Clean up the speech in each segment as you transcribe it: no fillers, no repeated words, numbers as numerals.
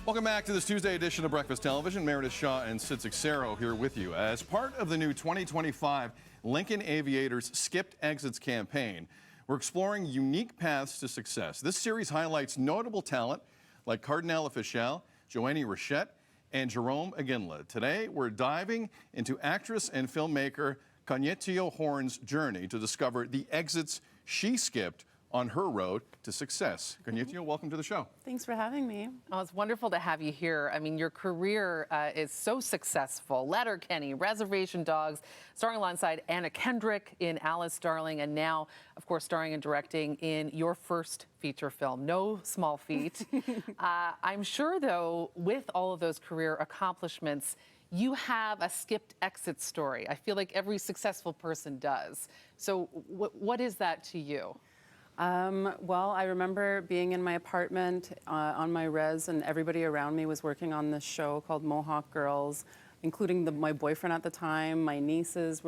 Welcome back to this Tuesday edition of Breakfast Television. Meredith Shaw and Sid here with you. As part of the new 2025 Lincoln Aviators Skipped Exits campaign, we're exploring unique paths to success. This series highlights notable talent like Cardinal Official, Joanie Rochette, and Jerome Aginla. Today, we're diving into actress and filmmaker Kaniehtiio Horn's journey to discover the exits she skipped on her road to success. Kaniehtiio, welcome to the show. Thanks for having me. Oh, it's wonderful to have you here. I mean, your career is so successful. Letterkenny, Reservation Dogs, starring alongside Anna Kendrick in Alice Darling, and now, of course, starring and directing in your first feature film. No small feat. I'm sure, though, with all of those career accomplishments, you have a skipped exit story. I feel like every successful person does. So what is that to you? Well, I remember being in my apartment on my res, and everybody around me was working on this show called Mohawk Girls, including my boyfriend at the time. My nieces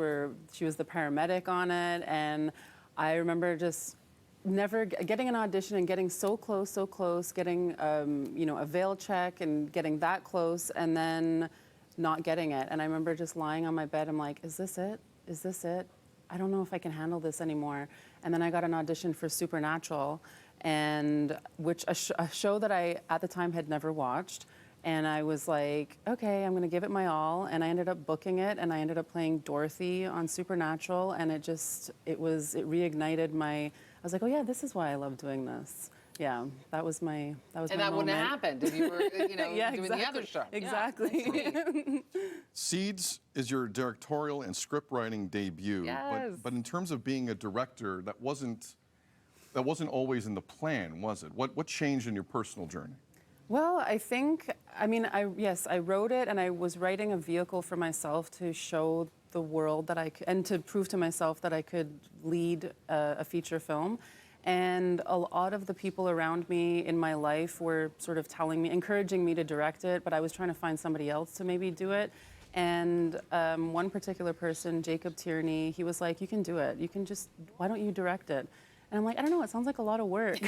she was the paramedic on it, and I remember just never getting an audition and getting so close, getting a veil check and getting that close, and then not getting it. And I remember just lying on my bed. I'm like, is this it? Is this it? I don't know if I can handle this anymore. And then I got an audition for Supernatural, and a show that I, at the time, had never watched. And I was like, okay, I'm gonna give it my all. And I ended up booking it, and I ended up playing Dorothy on Supernatural, and it reignited I was like, oh yeah, this is why I love doing this. Yeah, that was my moment. And that wouldn't have happened if you were, yeah, doing the other show. Exactly. Yeah, Seeds is your directorial and script writing debut. Yes. But in terms of being a director, that wasn't always in the plan, was it? What changed in your personal journey? Well, I wrote it, and I was writing a vehicle for myself to show the world that and to prove to myself that I could lead a feature film. And a lot of the people around me in my life were sort of encouraging me to direct it, but I was trying to find somebody else to maybe do it. And one particular person, Jacob Tierney, he was like, you can do it. Why don't you direct it? And I'm like, I don't know, it sounds like a lot of work.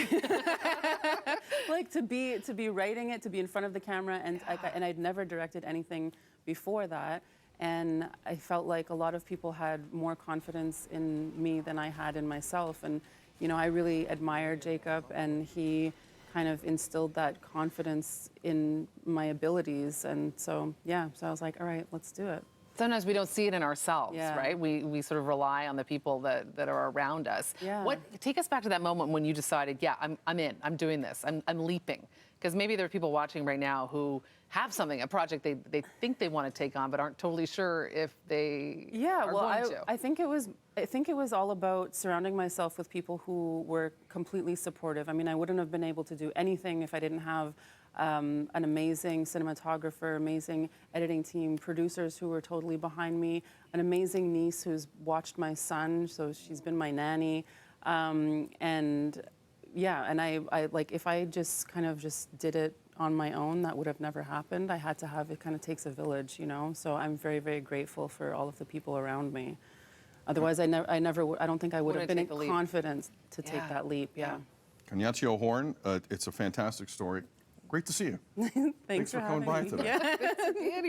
Like to be writing it, to be in front of the camera, and I'd never directed anything before that. And I felt like a lot of people had more confidence in me than I had in myself. And I really admired Jacob, and he kind of instilled that confidence in my abilities. And so I was like, all right, let's do it. Sometimes we don't see it in ourselves, Yeah. right? We sort of rely on the people that are around us. Yeah. Take us back to that moment when you decided, yeah, I'm in, I'm doing this, I'm leaping. Because maybe there are people watching right now who have a project they think they want to take on, but aren't totally sure if they are going to. I think it was all about surrounding myself with people who were completely supportive. I mean, I wouldn't have been able to do anything if I didn't have an amazing cinematographer, amazing editing team, producers who were totally behind me, an amazing niece who's watched my son, so she's been my nanny, and I like, if I just kind of just did it on my own, that would have never happened. I had to have, it kind of takes a village, So I'm very, very grateful for all of the people around me. Otherwise, I don't think I would have been confident to take that leap. Yeah. Kaniehtiio Horn, it's a fantastic story. Great to see you. Thanks for coming by today. Yeah. Good to be here.